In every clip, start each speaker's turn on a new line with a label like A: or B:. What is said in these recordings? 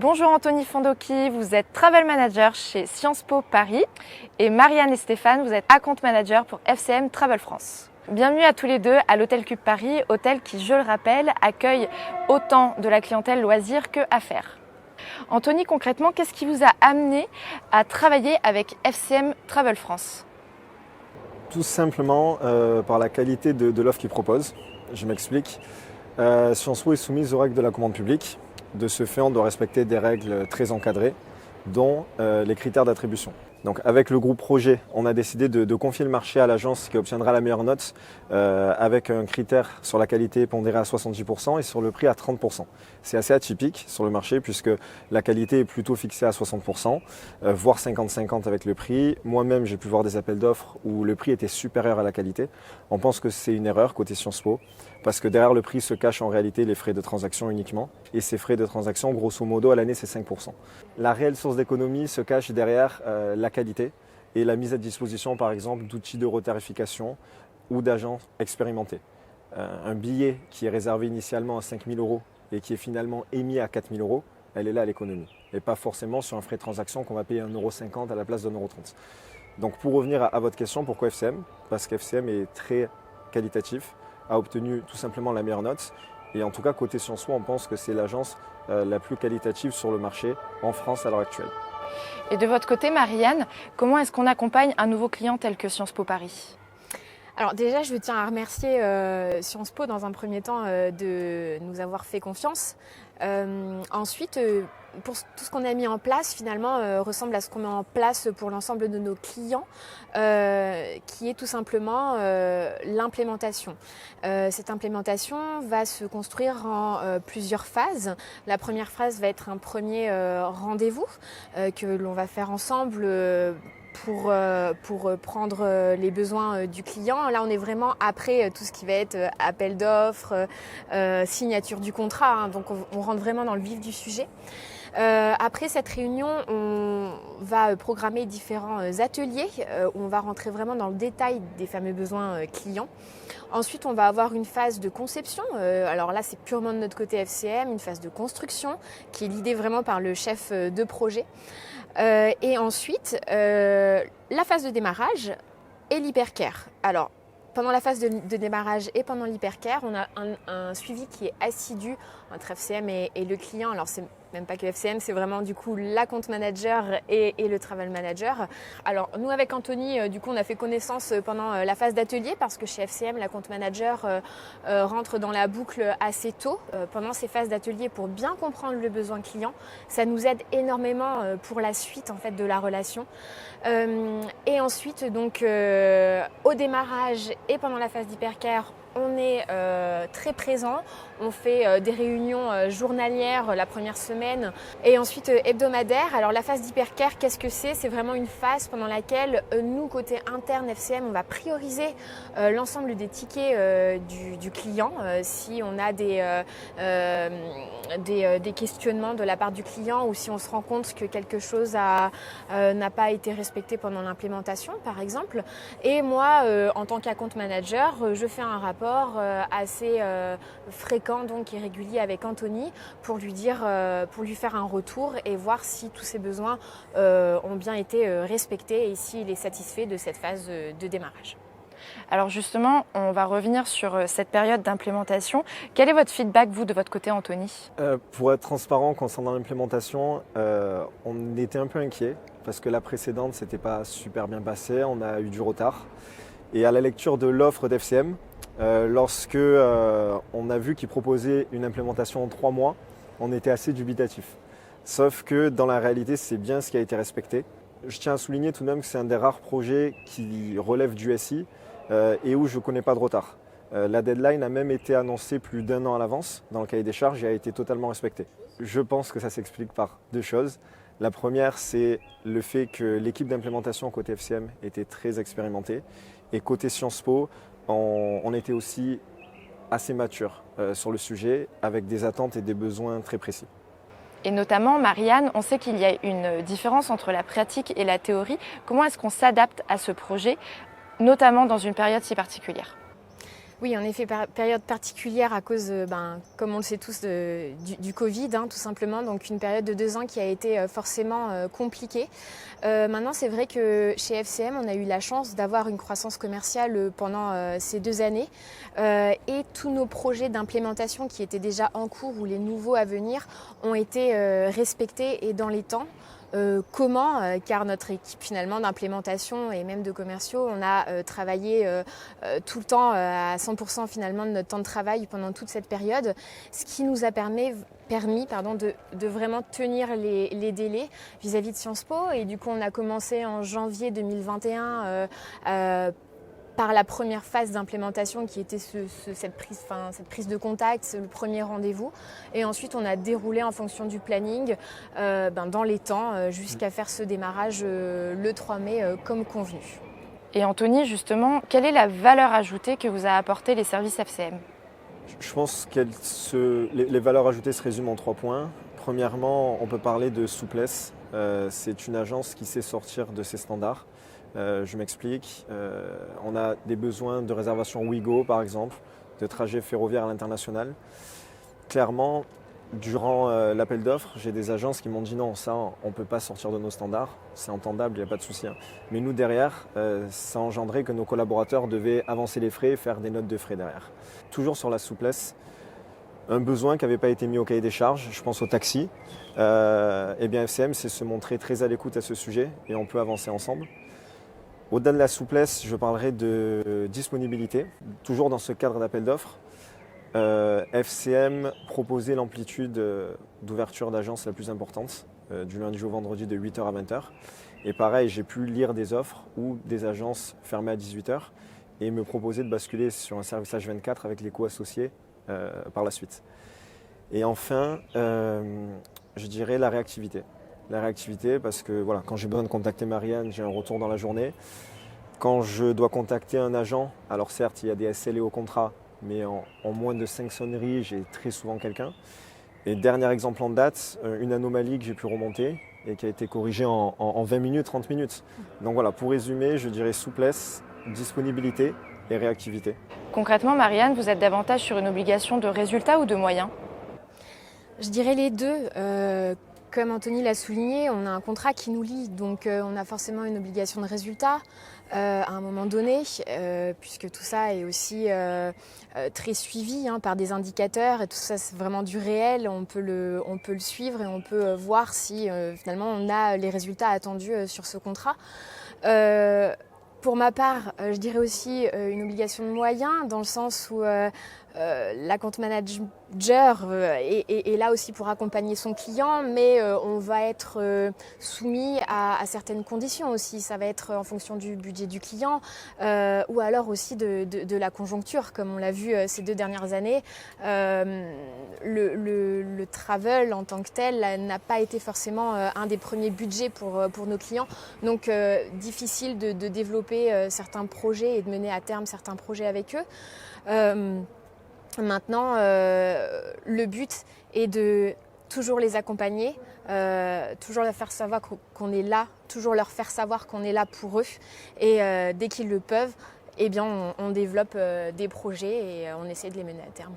A: Bonjour Anthony Fondocchi, vous êtes Travel Manager chez Sciences Po Paris et Marianne et Stéphane, vous êtes Account Manager pour FCM Travel France. Bienvenue à tous les deux à l'Hôtel Cube Paris, hôtel qui, je le rappelle, accueille autant de la clientèle loisirs que affaires. Anthony, concrètement, qu'est-ce qui vous a amené à travailler avec FCM Travel France ?
B: Tout simplement par la qualité de l'offre qu'ils proposent. Je m'explique. Sciences Po est soumise aux règles de la commande publique. De ce fait, on doit respecter des règles très encadrées, dont les critères d'attribution. Donc avec le groupe projet, on a décidé de confier le marché à l'agence qui obtiendra la meilleure note avec un critère sur la qualité pondéré à 70% et sur le prix à 30%. C'est assez atypique sur le marché puisque la qualité est plutôt fixée à 60%, voire 50-50 avec le prix. Moi-même, j'ai pu voir des appels d'offres où le prix était supérieur à la qualité. On pense que c'est une erreur côté Sciences Po parce que derrière le prix se cachent en réalité les frais de transaction uniquement. Et ces frais de transaction, grosso modo, à l'année, c'est 5%. La réelle source d'économie se cache derrière la qualité et la mise à disposition, par exemple, d'outils de retarification ou d'agents expérimentés. Un billet qui est réservé initialement à 5 000 € et qui est finalement émis à 4 000 €, elle est là l'économie. Et pas forcément sur un frais de transaction qu'on va payer 1,50 € à la place de 1,30 €. Donc pour revenir à votre question, pourquoi FCM ? Parce qu'FCM est très qualitatif, a obtenu tout simplement la meilleure note. Et en tout cas, côté Sciences Po, on pense que c'est l'agence la plus qualitative sur le marché en France à l'heure actuelle.
A: Et de votre côté, Marianne, comment est-ce qu'on accompagne un nouveau client tel que Sciences Po Paris ?
C: Alors déjà, je tiens à remercier Sciences Po dans un premier temps de nous avoir fait confiance. Ensuite, pour tout ce qu'on a mis en place, finalement, ressemble à ce qu'on met en place pour l'ensemble de nos clients, qui est tout simplement l'implémentation. Cette implémentation va se construire en plusieurs phases. La première phase va être un premier rendez-vous que l'on va faire ensemble pour prendre les besoins du client. Là, on est vraiment après tout ce qui va être appel d'offres, signature du contrat, hein, donc on rentre vraiment dans le vif du sujet. Après cette réunion, on va programmer différents ateliers où on va rentrer vraiment dans le détail des fameux besoins clients. Ensuite, on va avoir une phase de conception. Alors là, c'est purement de notre côté FCM, une phase de construction qui est l'idée vraiment par le chef de projet. Et ensuite, la phase de démarrage et l'hypercare. Alors, pendant la phase de démarrage et pendant l'hypercare, on a un suivi qui est assidu entre FCM et le client. Alors, c'est même pas que FCM, c'est vraiment du coup l'account manager et le travel manager. Alors, nous avec Anthony, du coup, on a fait connaissance pendant la phase d'atelier parce que chez FCM, l'account manager rentre dans la boucle assez tôt pendant ces phases d'atelier pour bien comprendre le besoin client. Ça nous aide énormément pour la suite en fait de la relation. Et ensuite, donc, au démarrage et pendant la phase d'hypercare, on est très présent, on fait des réunions journalières la première semaine et ensuite hebdomadaires. Alors la phase d'hypercare, qu'est-ce que c'est ? C'est vraiment une phase pendant laquelle nous, côté interne FCM, on va prioriser l'ensemble des tickets du client. Si on a des questionnements de la part du client ou si on se rend compte que quelque chose n'a pas été respecté pendant l'implémentation, par exemple. Et moi, en tant qu'account manager, je fais un rapport assez fréquent, donc irrégulier avec Anthony pour lui faire un retour et voir si tous ses besoins ont bien été respectés et s'il est satisfait de cette phase de démarrage.
A: Alors justement, on va revenir sur cette période d'implémentation. Quel est votre feedback, vous, de votre côté, Anthony ?
B: Pour être transparent concernant l'implémentation, on était un peu inquiet parce que la précédente, c'était pas super bien passé, on a eu du retard. Et à la lecture de l'offre d'FCM, lorsque on a vu qu'ils proposaient une implémentation en 3 mois, on était assez dubitatif. Sauf que dans la réalité, c'est bien ce qui a été respecté. Je tiens à souligner tout de même que c'est un des rares projets qui relève du SI et où je ne connais pas de retard. La deadline a même été annoncée plus d'1 an à l'avance dans le cahier des charges et a été totalement respectée. Je pense que ça s'explique par 2 choses. La première, c'est le fait que l'équipe d'implémentation côté FCM était très expérimentée et côté Sciences Po, on était aussi assez mature sur le sujet avec des attentes et des besoins très précis.
A: Et notamment, Marianne, on sait qu'il y a une différence entre la pratique et la théorie. Comment est-ce qu'on s'adapte à ce projet, notamment dans une période si particulière ?
C: Oui, en effet, période particulière à cause, comme on le sait tous, du Covid, tout simplement. Donc une période de 2 ans qui a été forcément compliquée. Maintenant, c'est vrai que chez FCM, on a eu la chance d'avoir une croissance commerciale pendant ces 2 années. Et tous nos projets d'implémentation qui étaient déjà en cours ou les nouveaux à venir ont été respectés et dans les temps. Comment car notre équipe finalement d'implémentation et même de commerciaux, on a travaillé tout le temps à 100% finalement de notre temps de travail pendant toute cette période, ce qui nous a permis de vraiment tenir les délais vis-à-vis de Sciences Po. Et du coup, on a commencé en janvier 2021 par la première phase d'implémentation qui était cette prise de contact, le premier rendez-vous. Et ensuite, on a déroulé en fonction du planning dans les temps jusqu'à faire ce démarrage le 3 mai comme convenu.
A: Et Anthony, justement, quelle est la valeur ajoutée que vous a apporté les services FCM ?
B: Je pense que les valeurs ajoutées se résument en 3 points. Premièrement, on peut parler de souplesse. C'est une agence qui sait sortir de ses standards. Je m'explique, on a des besoins de réservation Ouigo par exemple, de trajets ferroviaires à l'international. Clairement, durant l'appel d'offres, j'ai des agences qui m'ont dit non, ça on ne peut pas sortir de nos standards, c'est entendable, il n'y a pas de souci. Mais nous derrière, ça engendrait que nos collaborateurs devaient avancer les frais et faire des notes de frais derrière. Toujours sur la souplesse, un besoin qui n'avait pas été mis au cahier des charges, je pense au taxi. Eh bien FCM c'est se montrer très à l'écoute à ce sujet et on peut avancer ensemble. Au-delà de la souplesse, je parlerai de disponibilité. Toujours dans ce cadre d'appel d'offres, FCM proposait l'amplitude d'ouverture d'agence la plus importante, du lundi au vendredi de 8h à 20h. Et pareil, j'ai pu lire des offres ou des agences fermées à 18h et me proposer de basculer sur un service H24 avec les coûts associés par la suite. Et enfin, je dirais la réactivité. La réactivité parce que voilà, quand j'ai besoin de contacter Marianne, j'ai un retour dans la journée. Quand je dois contacter un agent, alors certes il y a des SLA au contrat, mais en moins de 5 sonneries, j'ai très souvent quelqu'un. Et dernier exemple en date, une anomalie que j'ai pu remonter et qui a été corrigée en 20 minutes, 30 minutes. Donc voilà, pour résumer, je dirais souplesse, disponibilité et réactivité.
A: Concrètement, Marianne, vous êtes davantage sur une obligation de résultat ou de moyens ?
C: Je dirais les deux. Comme Anthony l'a souligné, on a un contrat qui nous lie, donc on a forcément une obligation de résultat à un moment donné, puisque tout ça est aussi très suivi par des indicateurs et tout ça c'est vraiment du réel, on peut le suivre et on peut voir si finalement on a les résultats attendus sur ce contrat. Pour ma part, je dirais aussi une obligation de moyens, dans le sens où l'account manager est là aussi pour accompagner son client, mais on va être soumis à certaines conditions aussi. Ça va être en fonction du budget du client ou alors aussi de la conjoncture, comme on l'a vu ces 2 dernières années. Le travel en tant que tel n'a pas été forcément un des premiers budgets pour nos clients. Donc difficile de développer certains projets et de mener à terme certains projets avec eux. Maintenant, le but est de toujours les accompagner, toujours leur faire savoir qu'on est là, toujours leur faire savoir qu'on est là pour eux. Et dès qu'ils le peuvent, eh bien, on développe des projets et on essaie de les mener à terme.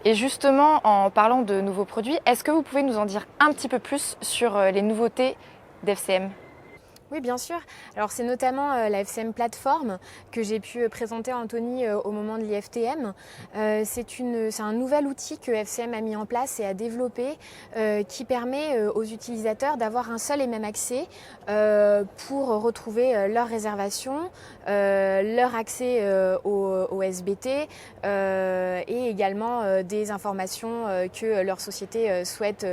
A: Et justement, en parlant de nouveaux produits, est-ce que vous pouvez nous en dire un petit peu plus sur les nouveautés d'FCM ?
C: Oui, bien sûr. Alors c'est notamment la FCM Plateforme que j'ai pu présenter à Anthony au moment de l'IFTM. C'est un nouvel outil que FCM a mis en place et a développé qui permet aux utilisateurs d'avoir un seul et même accès pour retrouver leurs réservations, leur accès au SBT et également des informations que leur société souhaite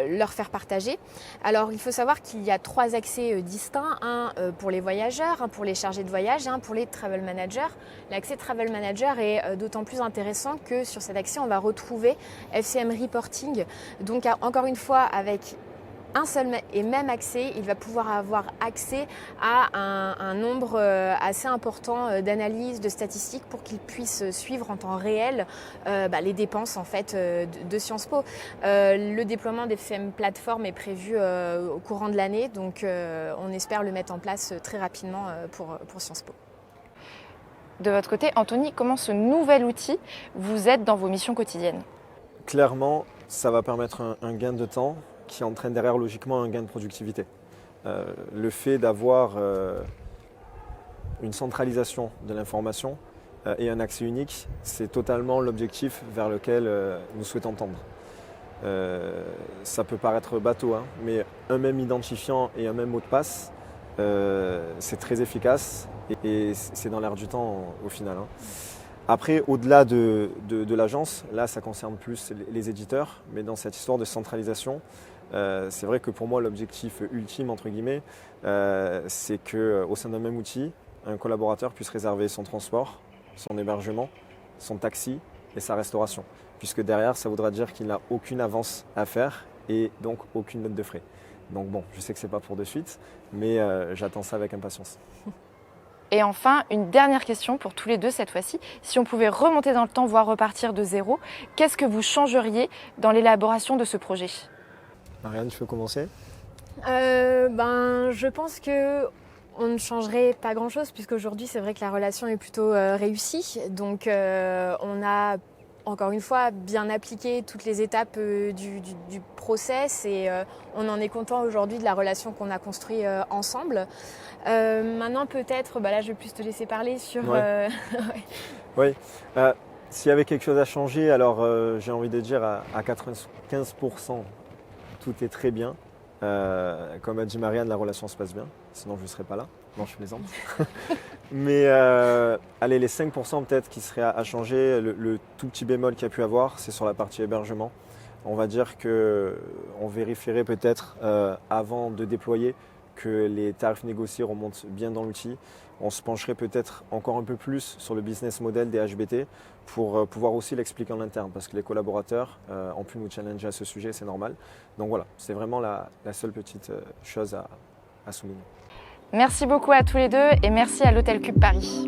C: leur faire partager. Alors il faut savoir qu'il y a 3 accès distincts, un pour les voyageurs, un pour les chargés de voyage et un pour les travel managers. L'accès travel manager est d'autant plus intéressant que sur cet accès on va retrouver FCM Reporting. Donc encore une fois avec un seul et même accès, il va pouvoir avoir accès à un nombre assez important d'analyses, de statistiques pour qu'il puisse suivre en temps réel les dépenses en fait de Sciences Po. Le déploiement des FCM Plateforme est prévu au courant de l'année, donc on espère le mettre en place très rapidement pour Sciences Po.
A: De votre côté, Anthony, comment ce nouvel outil vous aide dans vos missions quotidiennes?
B: Clairement, ça va permettre un gain de temps qui entraîne derrière logiquement un gain de productivité. Le fait d'avoir une centralisation de l'information et un accès unique, c'est totalement l'objectif vers lequel nous souhaitons tendre. Ça peut paraître bateau, hein, mais un même identifiant et un même mot de passe, c'est très efficace et c'est dans l'air du temps au final. Hein. Après, au-delà de l'agence, là ça concerne plus les éditeurs, mais dans cette histoire de centralisation, c'est vrai que pour moi l'objectif ultime, entre guillemets, c'est qu'au sein d'un même outil, un collaborateur puisse réserver son transport, son hébergement, son taxi et sa restauration. Puisque derrière, ça voudra dire qu'il n'a aucune avance à faire et donc aucune note de frais. Donc bon, je sais que ce n'est pas pour de suite, mais j'attends ça avec impatience.
A: Et enfin, une dernière question pour tous les deux cette fois-ci. Si on pouvait remonter dans le temps, voire repartir de zéro, qu'est-ce que vous changeriez dans l'élaboration de ce projet?
B: Marianne, tu veux commencer?
C: Je pense que on ne changerait pas grand-chose puisqu'aujourd'hui c'est vrai que la relation est plutôt réussie. Donc on a encore une fois bien appliqué toutes les étapes du process et on en est content aujourd'hui de la relation qu'on a construite ensemble. Maintenant peut-être, là je vais plus te laisser parler sur...
B: Ouais. Oui, s'il y avait quelque chose à changer, alors j'ai envie de dire à 95%, tout est très bien. Comme a dit Marianne, la relation se passe bien, sinon je ne serais pas là. Non, je plaisante. Mais allez, les 5% peut-être qui seraient à changer, le tout petit bémol qu'il y a pu avoir, c'est sur la partie hébergement. On va dire qu'on vérifierait peut-être avant de déployer que les tarifs négociés remontent bien dans l'outil. On se pencherait peut-être encore un peu plus sur le business model des HBT pour pouvoir aussi l'expliquer en interne parce que les collaborateurs ont pu nous challenger à ce sujet, c'est normal. Donc voilà, c'est vraiment la seule petite chose à souligner.
A: Merci beaucoup à tous les deux et merci à l'Hôtel Cube Paris.